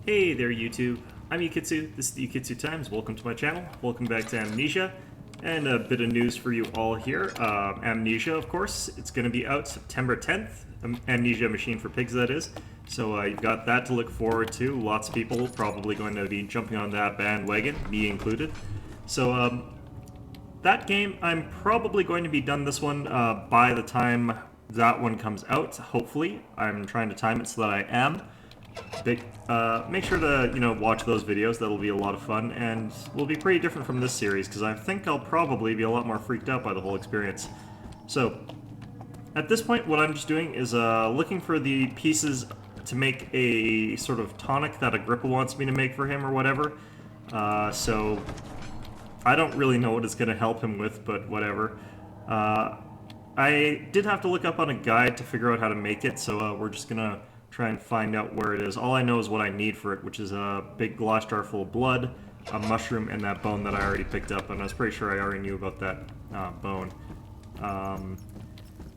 Hey there YouTube, I'm Yukitsu, this is the Yukitsu Times, welcome to my channel, welcome back to Amnesia, and a bit of news for you all here. Amnesia, of course, it's going to be out September 10th, Amnesia Machine for Pigs that is, so you've got that to look forward to. Lots of people probably going to be jumping on that bandwagon, me included. So that game, I'm probably going to be done this one by the time that one comes out, hopefully. I'm trying to time it so that I am. Make sure to, watch those videos. That'll be a lot of fun, and will be pretty different from this series, because I think I'll probably be a lot more freaked out by the whole experience. So, at this point, what I'm just doing is looking for the pieces to make a sort of tonic that Agrippa wants me to make for him or whatever. So, I don't really know what it's going to help him with, but whatever. I did have to look up on a guide to figure out how to make it, so we're just going to try and find out where it is. All I know is what I need for it, which is a big glass jar full of blood, a mushroom, and that bone that I already picked up, and I was pretty sure I already knew about that bone.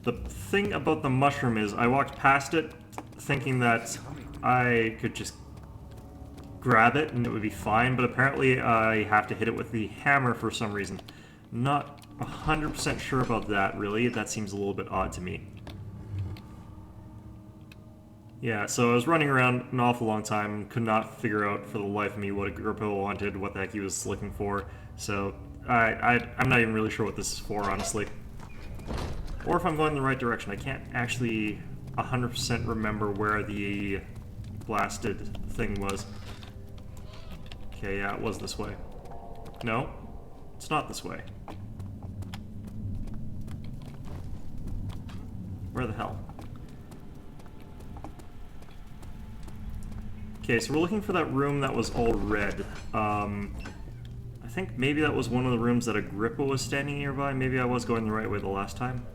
The thing about the mushroom is I walked past it thinking that I could just grab it and it would be fine, but apparently I have to hit it with the hammer for some reason. Not 100% sure about that, really. That seems a little bit odd to me. Yeah, so I was running around an awful long time, could not figure out for the life of me what Agrippa wanted, what the heck he was looking for, so I'm not even really sure what this is for, honestly. Or if I'm going in the right direction. I can't actually 100% remember where the blasted thing was. Okay, yeah, it was this way. No, it's not this way. Where the hell? Okay, so we're looking for that room that was all red. I think maybe that was one of the rooms that Agrippa was standing nearby. Maybe I was going the right way the last time.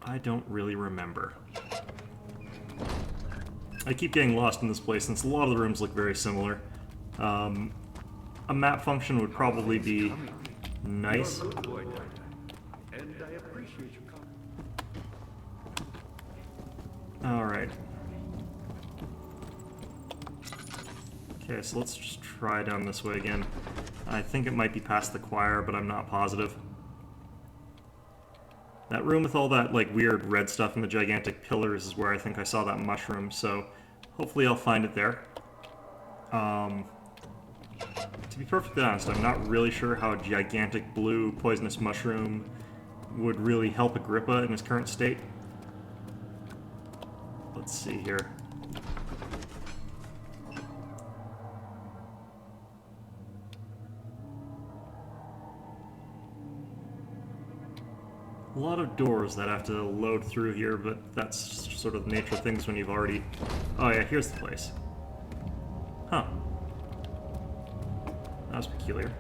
I don't really remember. I keep getting lost in this place since a lot of the rooms look very similar. A map function would probably be nice. Alright. Okay, so let's just try down this way again. I think it might be past the choir, but I'm not positive. That room with all that, like, weird red stuff and the gigantic pillars is where I think I saw that mushroom, so hopefully I'll find it there. To be perfectly honest, I'm not really sure how a gigantic blue poisonous mushroom would really help Agrippa in his current state. Let's see here. A lot of doors that have to load through here, but that's sort of the nature of things when you've already... Oh yeah, here's the place. Huh. That was peculiar.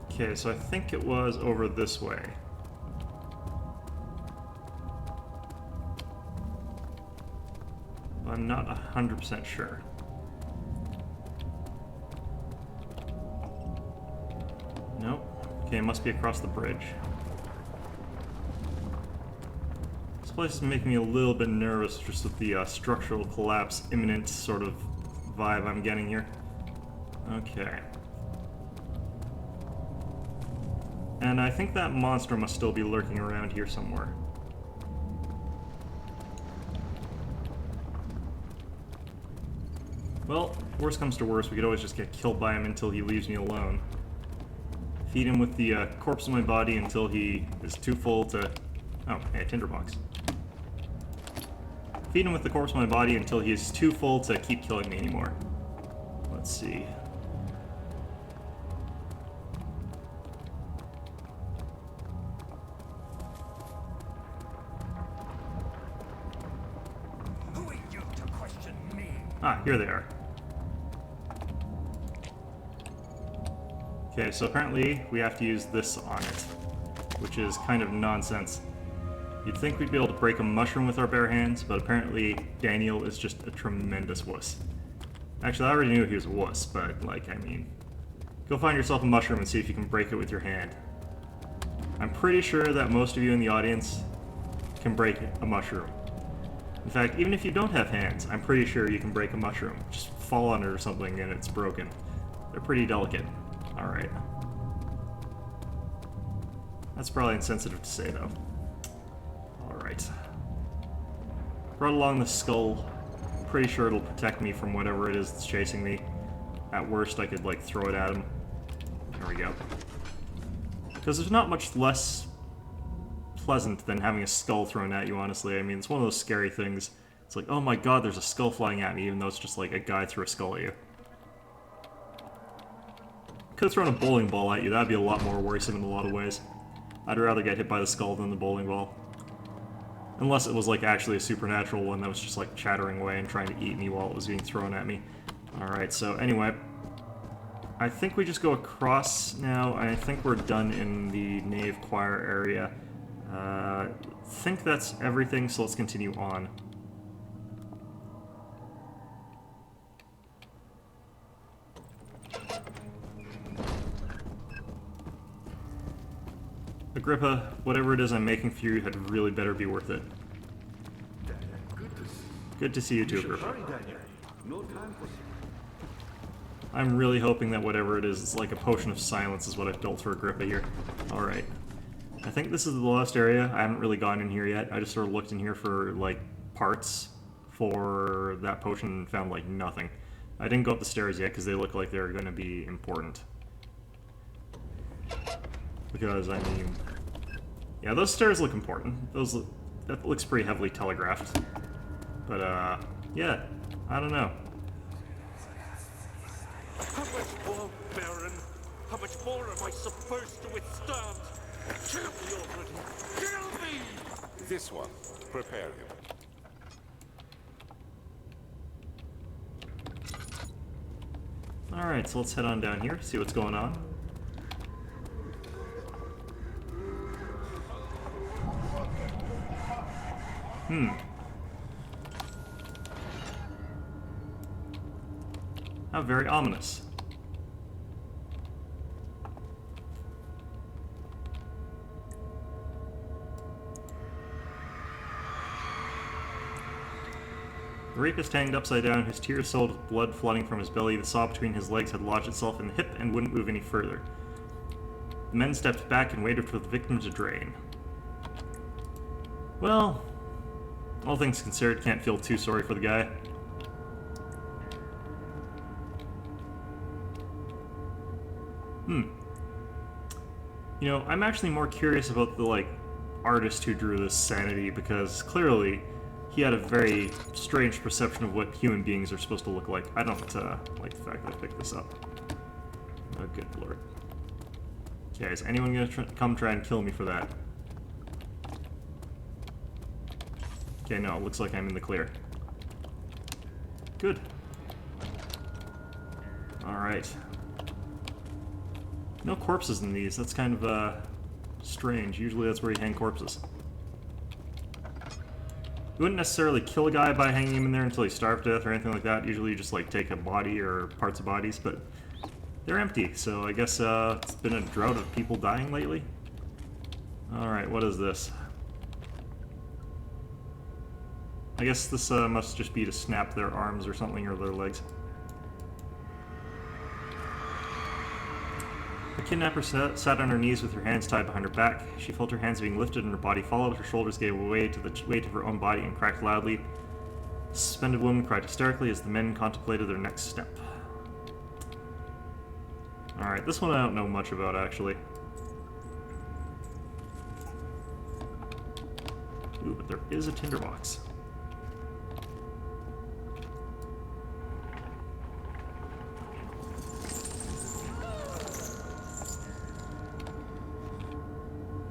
Okay, so I think it was over this way. I'm not 100% sure. Nope. Okay, it must be across the bridge. This place is making me a little bit nervous just with the structural collapse imminent sort of vibe I'm getting here. Okay. And I think that monster must still be lurking around here somewhere. Well, worst comes to worst, we could always just get killed by him until he leaves me alone. Feed him with the corpse in my body until he is too full to... Oh, hey, a tinderbox. Feed him with the corpse in my body until he is too full to keep killing me anymore. Let's see. Who are you to question me? Ah, here they are. Okay, so apparently we have to use this on it, which is kind of nonsense. You'd think we'd be able to break a mushroom with our bare hands, but apparently Daniel is just a tremendous wuss. Actually, I already knew he was a wuss, but, like, I mean... Go find yourself a mushroom and see if you can break it with your hand. I'm pretty sure that most of you in the audience can break a mushroom. In fact, even if you don't have hands, I'm pretty sure you can break a mushroom. Just fall on it or something and it's broken. They're pretty delicate. Alright. That's probably insensitive to say, though. Alright. Brought along the skull. Pretty sure it'll protect me from whatever it is that's chasing me. At worst, I could, like, throw it at him. There we go. Because there's not much less pleasant than having a skull thrown at you, honestly. I mean, it's one of those scary things. It's like, oh my god, there's a skull flying at me, even though it's just like a guy threw a skull at you. Could have thrown a bowling ball at you. That'd be a lot more worrisome in a lot of ways. I'd rather get hit by the skull than the bowling ball. Unless it was like actually a supernatural one that was just like chattering away and trying to eat me while it was being thrown at me. Alright, so anyway. I think we just go across now. I think we're done in the nave choir area. I think that's everything, so let's continue on. Agrippa, whatever it is I'm making for you had really better be worth it. Good to see you too, Agrippa. I'm really hoping that whatever it is like a potion of silence is what I've built for Agrippa here. Alright. I think this is the last area. I haven't really gone in here yet. I just sort of looked in here for, like, parts for that potion and found, like, nothing. I didn't go up the stairs yet because they look like they're going to be important. Because, I mean... yeah, those stairs look important. That looks pretty heavily telegraphed. But, yeah. I don't know. How much more, Baron? How much more am I supposed to withstand? Kill me already! Kill me! This one. Prepare him. Alright, so let's head on down here, see what's going on. How very ominous. The rapist hanged upside down, his tears soiled with blood flooding from his belly. The saw between his legs had lodged itself in the hip and wouldn't move any further. The men stepped back and waited for the victim to drain. Well, all things considered, can't feel too sorry for the guy. You know, I'm actually more curious about the, like, artist who drew this Sanity, because clearly he had a very strange perception of what human beings are supposed to look like. I don't like the fact that I picked this up. Oh, good lord. Okay, is anyone gonna come try and kill me for that? Okay, no, it looks like I'm in the clear. Good. Alright. No corpses in these. That's kind of, strange. Usually that's where you hang corpses. You wouldn't necessarily kill a guy by hanging him in there until he starved to death or anything like that. Usually you just, like, take a body or parts of bodies, but they're empty, so I guess, it's been a drought of people dying lately. Alright, what is this? I guess this, must just be to snap their arms or something, or their legs. The kidnapper sat on her knees with her hands tied behind her back. She felt her hands being lifted and her body followed. Her shoulders gave way to the weight of her own body and cracked loudly. The suspended woman cried hysterically as the men contemplated their next step. Alright, this one I don't know much about, actually. Ooh, but there is a tinderbox.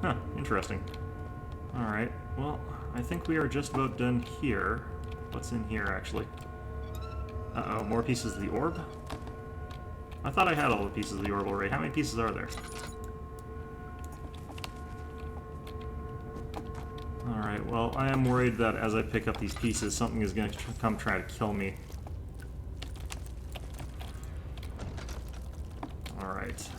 Huh, interesting. Alright, well, I think we are just about done here. What's in here, actually? Uh-oh, more pieces of the orb? I thought I had all the pieces of the orb already. How many pieces are there? Alright, well, I am worried that as I pick up these pieces, something is going to come try to kill me. Alright.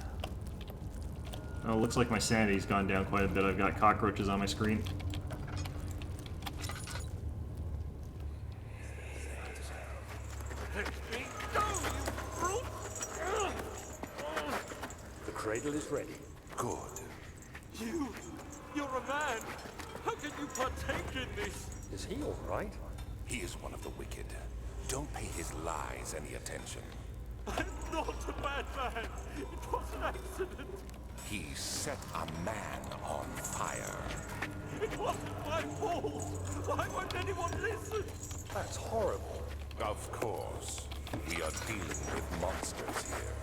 Oh, looks like my sanity's gone down quite a bit. I've got cockroaches on my screen. Let me go, you brute! The cradle is ready. Good. You're a man! How can you partake in this? Is he all right? He is one of the wicked. Don't pay his lies any attention. I'm not a bad man! It was an accident! He set a man on fire. It wasn't my fault! Why won't anyone listen? That's horrible. Of course. We are dealing with monsters here.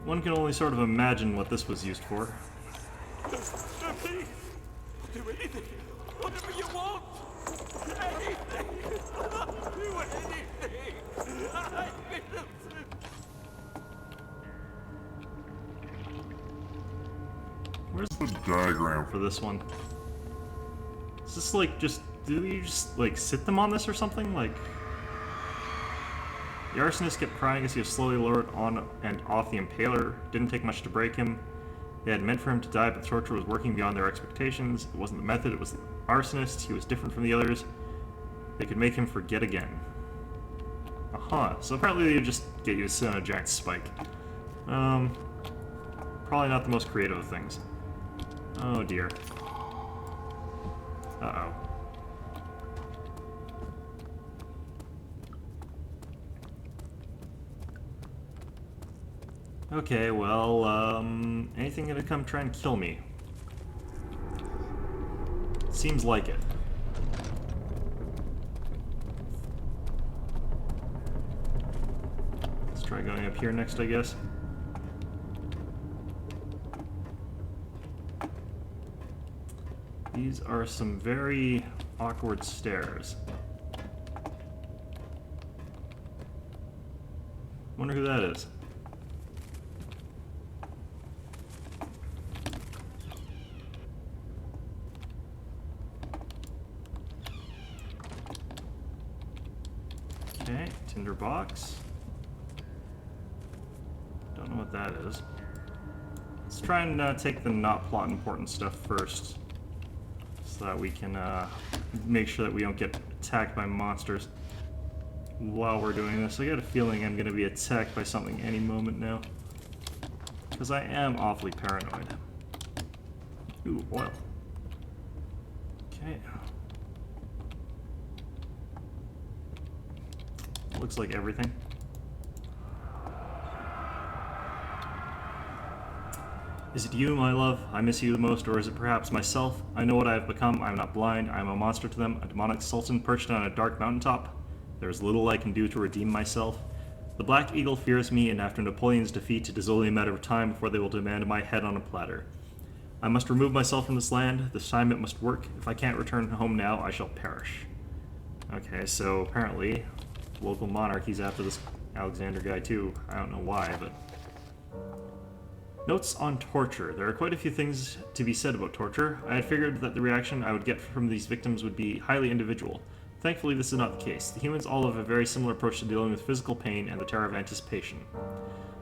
One can only sort of imagine what this was used for. No, please! Do anything! Whatever you want! Anything! Do anything! I'm innocent! Where's the diagram for this one? Is this like just... do you just like sit them on this or something? Like... The arsonist kept crying as he was slowly lowered on and off the impaler. Didn't take much to break him. They had meant for him to die, but the torture was working beyond their expectations. It wasn't the method, it was the arsonist. He was different from the others. They could make him forget again. Aha, so apparently they just get you to sit on a giant spike. Probably not the most creative of things. Oh dear. Uh-oh. Okay, well, anything gonna come try and kill me? Seems like it. Let's try going up here next, I guess. These are some very awkward stairs. Wonder who that is. Okay, tinder box. Don't know what that is. Let's try and take the not plot important stuff first, so that we can make sure that we don't get attacked by monsters while we're doing this. I got a feeling I'm going to be attacked by something any moment now, because I am awfully paranoid. Ooh, oil. Okay. Looks like everything. Is it you, my love? I miss you the most, or is it perhaps myself? I know what I have become. I am not blind. I am a monster to them, a demonic sultan perched on a dark mountaintop. There is little I can do to redeem myself. The Black Eagle fears me, and after Napoleon's defeat, it is only a matter of time before they will demand my head on a platter. I must remove myself from this land. This time it must work. If I can't return home now, I shall perish. Okay, so apparently local monarchy's after this Alexander guy too. I don't know why, but... Notes on torture. There are quite a few things to be said about torture. I had figured that the reaction I would get from these victims would be highly individual. Thankfully, this is not the case. The humans all have a very similar approach to dealing with physical pain and the terror of anticipation.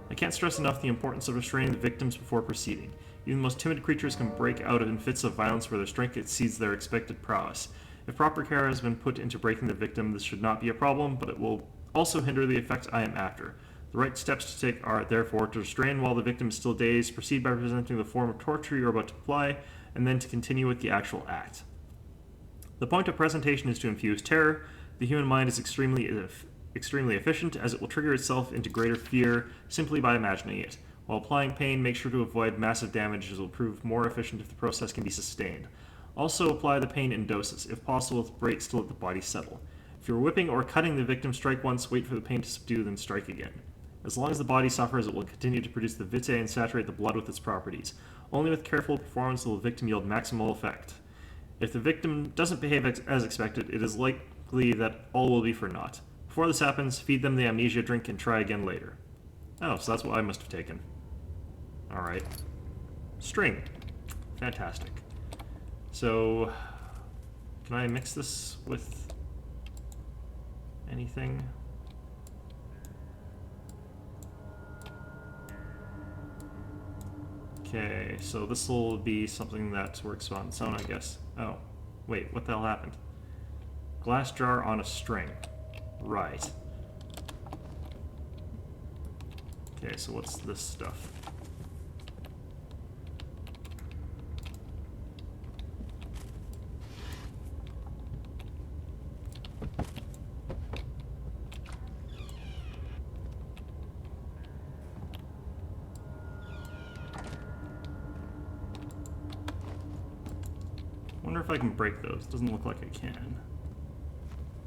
I can't stress enough the importance of restraining the victims before proceeding. Even the most timid creatures can break out in fits of violence where their strength exceeds their expected prowess. If proper care has been put into breaking the victim, this should not be a problem, but it will also hinder the effect I am after. The right steps to take are, therefore, to restrain while the victim is still dazed, proceed by presenting the form of torture you are about to apply, and then to continue with the actual act. The point of presentation is to infuse terror. The human mind is extremely efficient, as it will trigger itself into greater fear simply by imagining it. While applying pain, make sure to avoid massive damage, as it will prove more efficient if the process can be sustained. Also, apply the pain in doses. If possible, with breaks to let the body settle. If you're whipping or cutting the victim, strike once, wait for the pain to subdue, then strike again. As long as the body suffers, it will continue to produce the vitae and saturate the blood with its properties. Only with careful performance will the victim yield maximal effect. If the victim doesn't behave as expected, it is likely that all will be for naught. Before this happens, feed them the amnesia drink and try again later. Oh, so that's what I must have taken. Alright. String. Fantastic. So, can I mix this with anything? Okay, so this will be something that works on its own, I guess. Oh, wait, what the hell happened? Glass jar on a string. Right. Okay, so what's this stuff? Wonder if I can break those. Doesn't look like I can.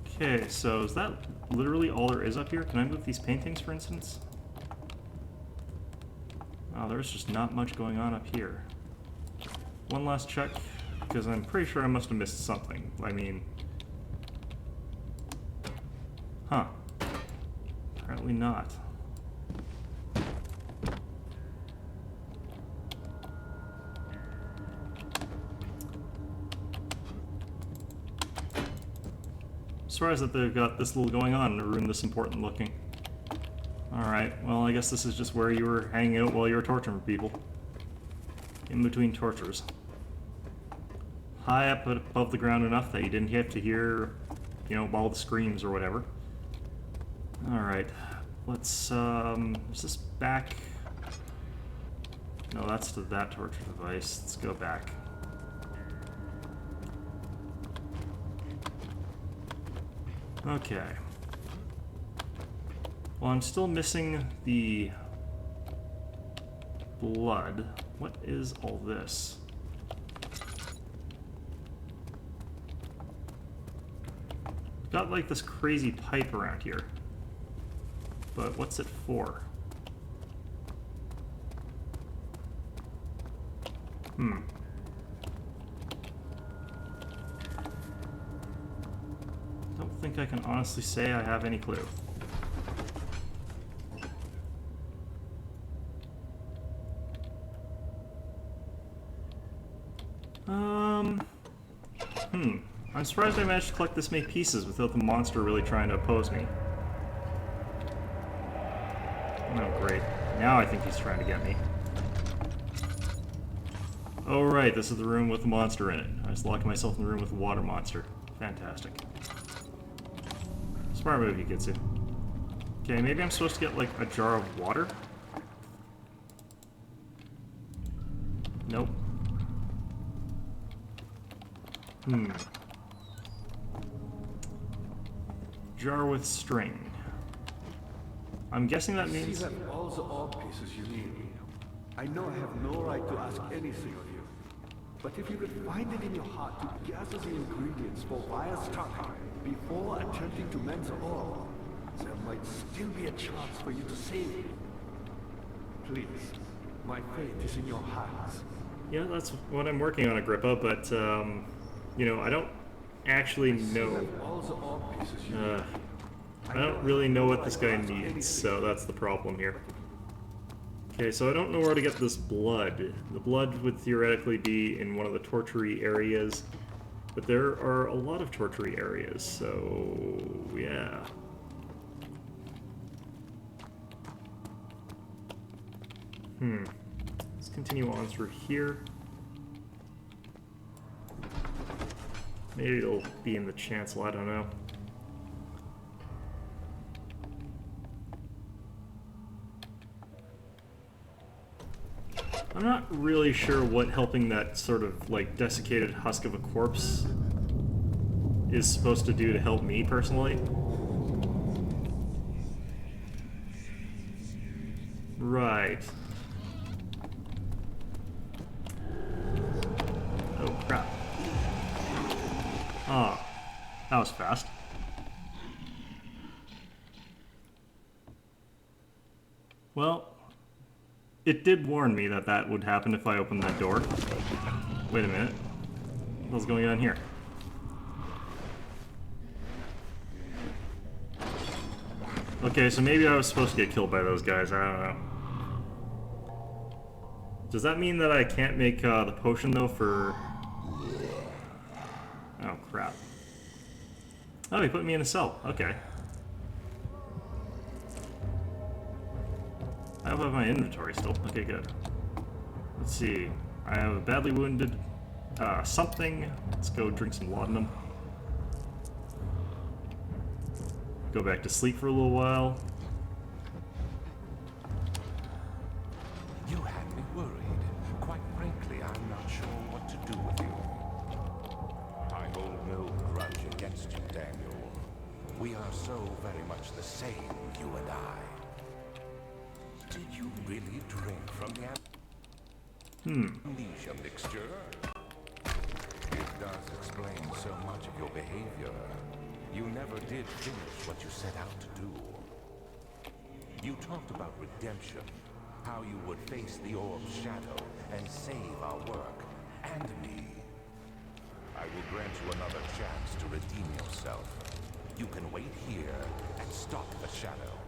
Okay, so is that literally all there is up here? Can I move these paintings, for instance? Oh, there's just not much going on up here. One last check, because I'm pretty sure I must have missed something. I mean... Huh. Apparently not. Surprised that they've got this little going on in a room this important looking. Alright, well I guess this is just where you were hanging out while you were torturing people. In between tortures. High up above the ground enough that you didn't have to hear, you know, all the screams or whatever. Alright, let's, is this back? No, that's to that torture device. Let's go back. Okay. Well, I'm still missing the blood. What is all this? Got like this crazy pipe around here. But what's it for? Don't think I can honestly say I have any clue. I'm surprised I managed to collect this many pieces without the monster really trying to oppose me. Oh, great. Now I think he's trying to get me. Oh, right, this is the room with the monster in it. I just locked myself in the room with the water monster. Fantastic. Smart move, Yukitsu. Okay, maybe I'm supposed to get, like, a jar of water? Nope. Jar with string. I'm guessing that means... You have all the ore pieces you need. I know I have no right to ask anything of you, but if you could find it in your heart to gather the ingredients for Wire's starting before attempting to mend the ore, there might still be a chance for you to save it. Please, my fate is in your hands. Yeah, that's what I'm working on, Agrippa, but, you know, I don't actually know. I don't really know what this guy needs, so that's the problem here. Okay, so I don't know where to get this blood. The blood would theoretically be in one of the tortury areas, but there are a lot of tortury areas, so yeah. Let's continue on through here. Maybe it'll be in the chancel, I don't know. I'm not really sure what helping that sort of, like, desiccated husk of a corpse is supposed to do to help me, personally. Right. Oh, crap. Oh, that was fast. Well, it did warn me that that would happen if I opened that door. Wait a minute. What's going on here? Okay, so maybe I was supposed to get killed by those guys, I don't know. Does that mean that I can't make the potion, though, for... Oh, crap. Oh, they put me in a cell. Okay. I have my inventory still. Okay, good. Let's Let's see. I have a badly wounded something. Let's go drink some laudanum. Go back to sleep for a little while. You had me worried. Quite frankly, I'm not sure what to do with you. I hold no grudge against you, Daniel. We are so very much the same, you and I. Did you really drink from the Amnesia mixture? It does explain so much of your behavior. You never did finish what you set out to do. You talked about redemption, how you would face the orb's shadow and save our work, and me. I will grant you another chance to redeem yourself. You can wait here and stop the shadow.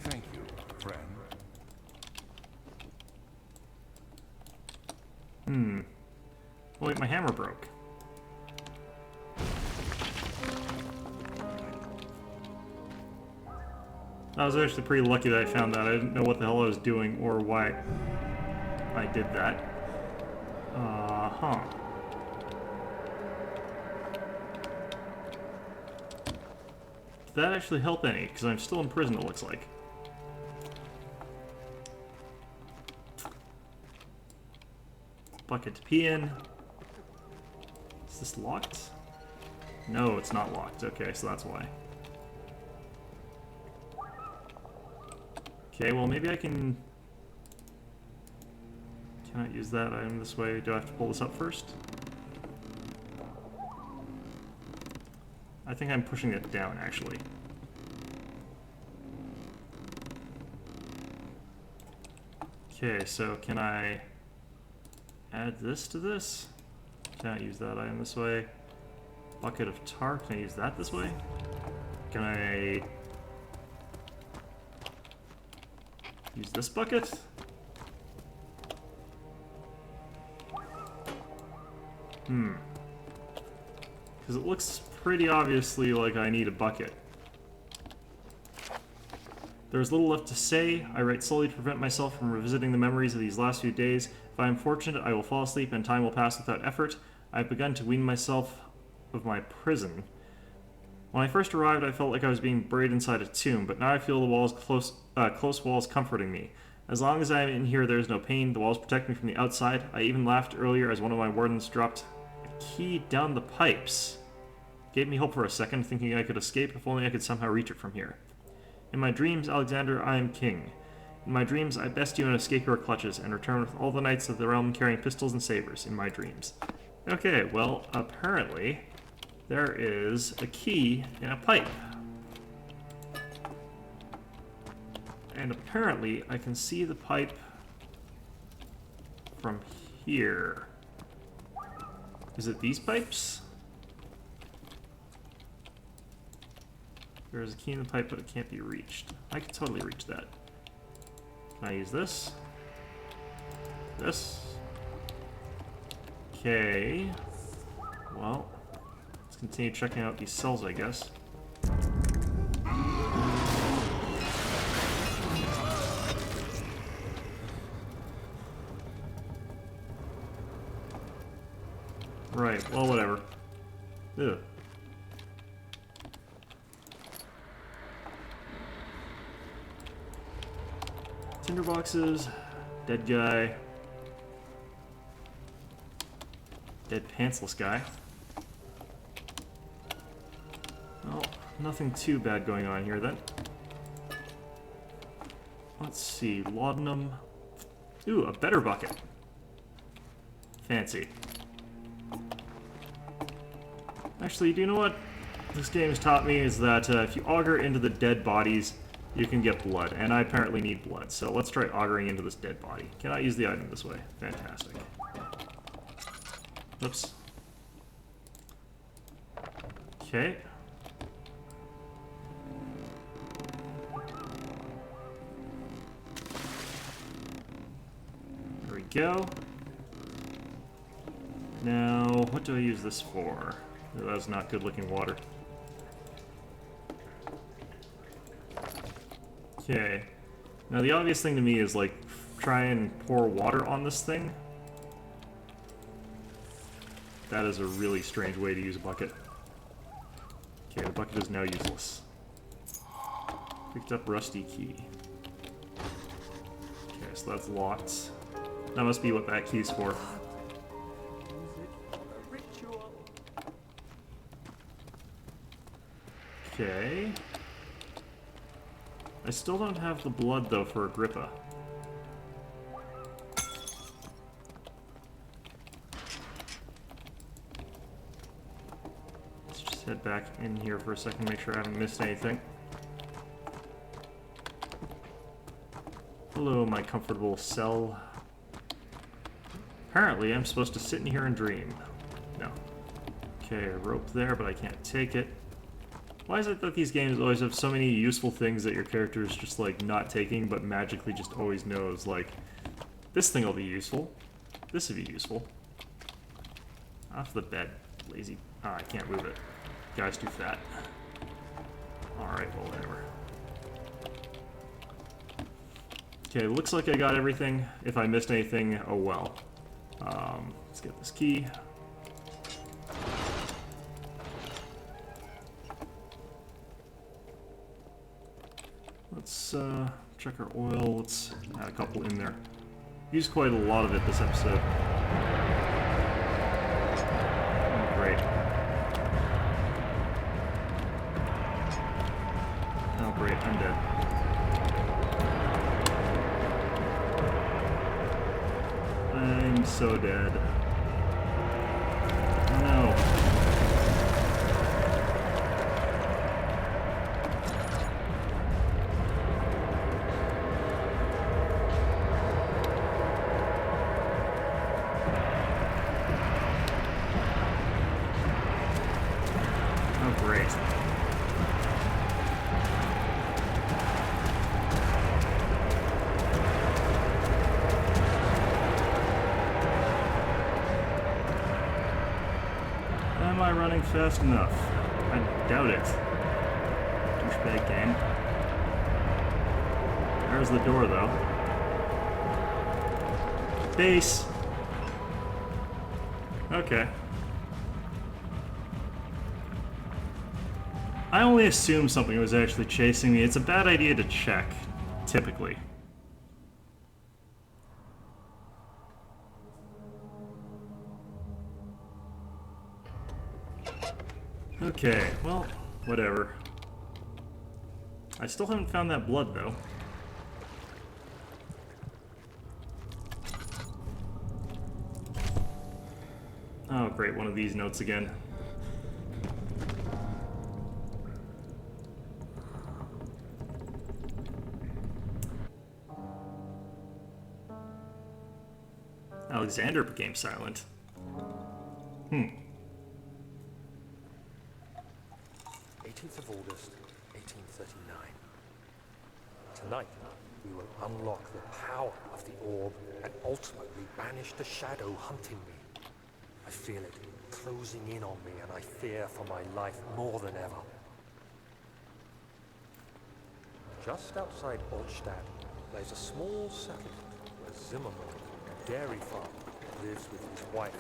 Thank you, friend. Oh wait, my hammer broke. I was actually pretty lucky that I found that. I didn't know what the hell I was doing or why I did that. Did that actually help any? Because I'm still in prison, it looks like. Bucket to pee in. Is this locked? No, it's not locked. Okay, so that's why. Okay, well maybe I can... Cannot use that item this way. Do I have to pull this up first? I think I'm pushing it down, actually. Okay, so can I add this to this? Cannot use that item this way. Bucket of tar, can I use that this way? Can I use this bucket? Because it looks pretty obviously like I need a bucket. There's little left to say. I write slowly to prevent myself from revisiting the memories of these last few days. If I am fortunate, I will fall asleep and time will pass without effort. I have begun to wean myself of my prison. When I first arrived, I felt like I was being buried inside a tomb, but now I feel the walls close walls comforting me. As long as I am in here, there is no pain. The walls protect me from the outside. I even laughed earlier as one of my wardens dropped a key down the pipes. Gave me hope for a second, thinking I could escape if only I could somehow reach it from here. In my dreams, Alexander, I am king. In my dreams, I best you and escape your clutches, and return with all the knights of the realm carrying pistols and sabers in my dreams. Okay, well, apparently, there is a key in a pipe. And apparently, I can see the pipe from here. Is it these pipes? There's a key in the pipe, but it can't be reached. I can totally reach that. Can I use this? This? Okay. Well, let's continue checking out these cells, I guess. Right, well, whatever. Ugh. Tinderboxes, dead guy, dead pantsless guy. Well, nothing too bad going on here then. Let's see, laudanum. Ooh, a better bucket. Fancy. Actually, do you know what this game has taught me is that if you auger into the dead bodies, you can get blood, and I apparently need blood, so let's try augering into this dead body. Cannot use the item this way. Fantastic. Oops. Okay. There we go. Now, what do I use this for? That's not good looking water. Okay. Now the obvious thing to me is like try and pour water on this thing. That is a really strange way to use a bucket. Okay, the bucket is now useless. Picked up rusty key. Okay, so that's locked. That must be what that key's for. Okay. I still don't have the blood, though, for Agrippa. Let's just head back in here for a second, make sure I haven't missed anything. Hello, my comfortable cell. Apparently, I'm supposed to sit in here and dream. No. Okay, a rope there, but I can't take it. Why is it that these games always have so many useful things that your character is just, like, not taking, but magically just always knows? Like, this thing will be useful. This will be useful. Off the bed. Lazy. Ah, I can't move it. Guy's too fat. Alright, well, whatever. Okay, looks like I got everything. If I missed anything, oh well. Let's get this key. Let's check our oil. Let's add a couple in there. Used quite a lot of it this episode. Oh, great. Oh, great. I'm dead. I'm so dead. No. Oh, great. Am I running fast enough? I doubt it. Douchebag game. There's the door, though. Base! Okay. I only assumed something was actually chasing me. It's a bad idea to check, typically. Okay, well, whatever. I still haven't found that blood, though. Oh, great, one of these notes again. Alexander became silent. 18th of August, 1839. Tonight, we will unlock the power of the orb and ultimately banish the shadow hunting me. I feel it closing in on me, and I fear for my life more than ever. Just outside Altstadt lies a small settlement where Zimmerman, a dairy farmer, lives with his wife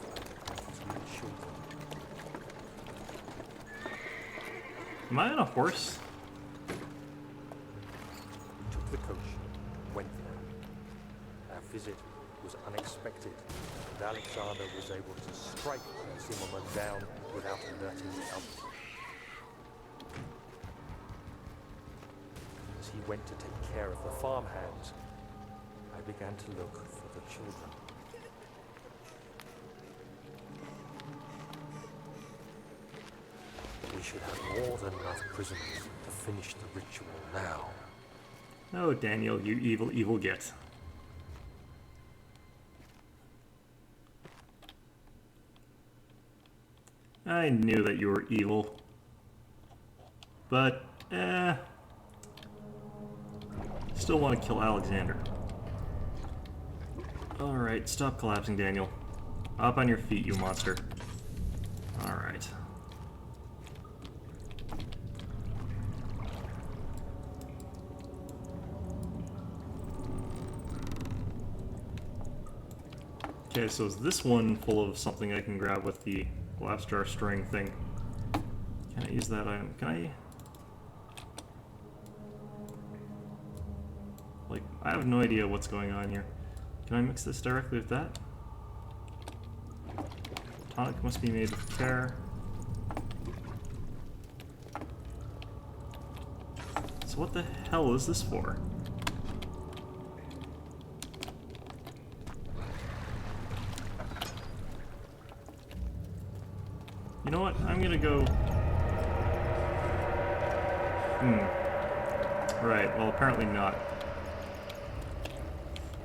and 3 children. Am I on a horse? We took the coach, went there. Our visit was unexpected, and Alexander was able to strike Zimmerman down without alerting the others. As he went to take care of the farmhands, I began to look for the children. We should have more than enough prisoners to finish the ritual now. Oh, Daniel, you evil, evil git. I knew that you were evil. But, still want to kill Alexander. Alright, stop collapsing, Daniel. Up on your feet, you monster. Alright. Okay, so is this one full of something I can grab with the glass jar string thing? Can I use that item? Can I... Like, I have no idea what's going on here. Can I mix this directly with that? Tonic must be made with care. So what the hell is this for? You know what? I'm gonna go... Right, well apparently not.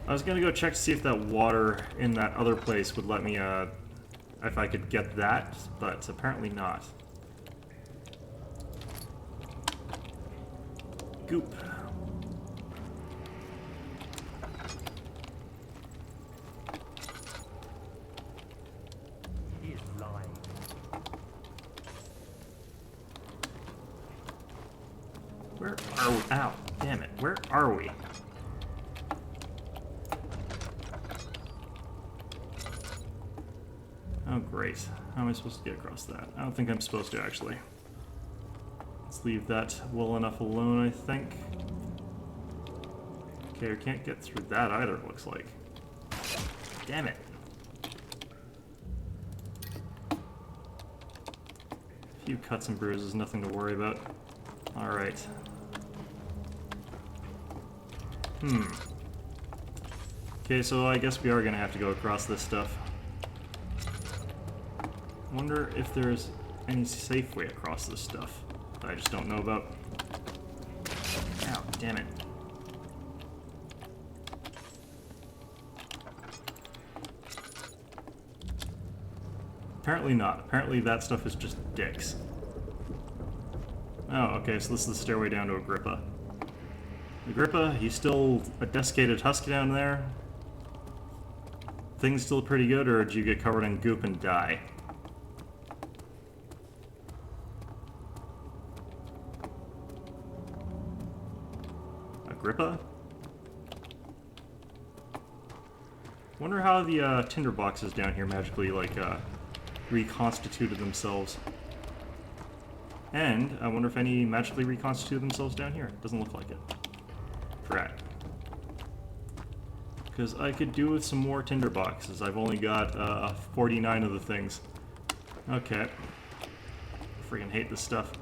I was gonna go check to see if that water in that other place would let me, if I could get that, but apparently not. Goop. He is lying. Where are we? Ow, damn it. Where are we? Oh, great. How am I supposed to get across that? I don't think I'm supposed to, actually. Let's leave that well enough alone, I think. Okay, we can't get through that either, it looks like. Damn it. A few cuts and bruises, nothing to worry about. Alright. Okay, so I guess we are gonna have to go across this stuff. Wonder if there's any safe way across this stuff that I just don't know about. Ow, damn it. Apparently not. Apparently that stuff is just dicks. Oh, okay, so this is the stairway down to Agrippa. Agrippa, he's still a desiccated husk down there? Things still pretty good, or did you get covered in goop and die? Agrippa? Wonder how the tinder boxes down here magically, like, reconstituted themselves. And I wonder if any magically reconstituted themselves down here. Doesn't look like it. Drat. Because I could do with some more tinder boxes. I've only got 49 of the things. Okay. Freaking hate this stuff.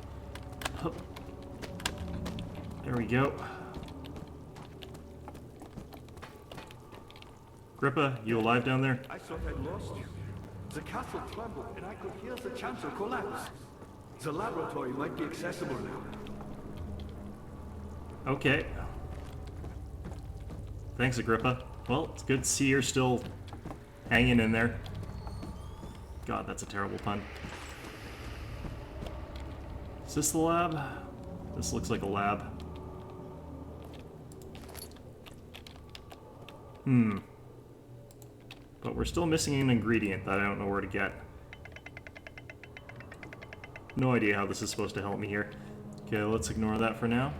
Hup. There we go. Agrippa, you alive down there? I thought I'd lost you. The castle trembled, and I could hear the chancel collapse. The laboratory might be accessible now. Okay. Thanks, Agrippa. Well, it's good to see you're still hanging in there. God, that's a terrible pun. Is this the lab? This looks like a lab. But we're still missing an ingredient that I don't know where to get. No idea how this is supposed to help me here. Okay, let's ignore that for now.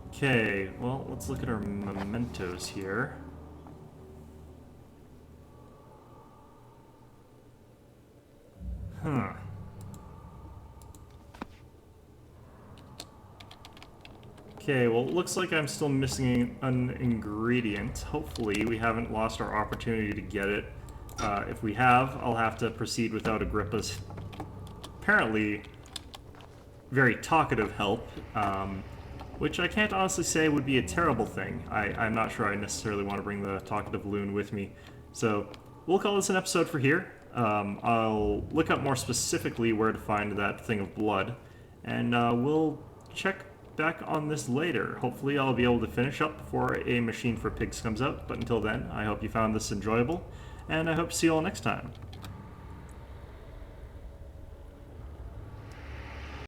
Okay, well, let's look at our mementos here. Okay, well, it looks like I'm still missing an ingredient. Hopefully, we haven't lost our opportunity to get it. If we have, I'll have to proceed without Agrippa's apparently very talkative help, which I can't honestly say would be a terrible thing. I'm not sure I necessarily want to bring the talkative loon with me. So, we'll call this an episode for here. I'll look up more specifically where to find that thing of blood, and we'll check back on this later. Hopefully I'll be able to finish up before A Machine for Pigs comes out, but until then, I hope you found this enjoyable, and I hope to see you all next time.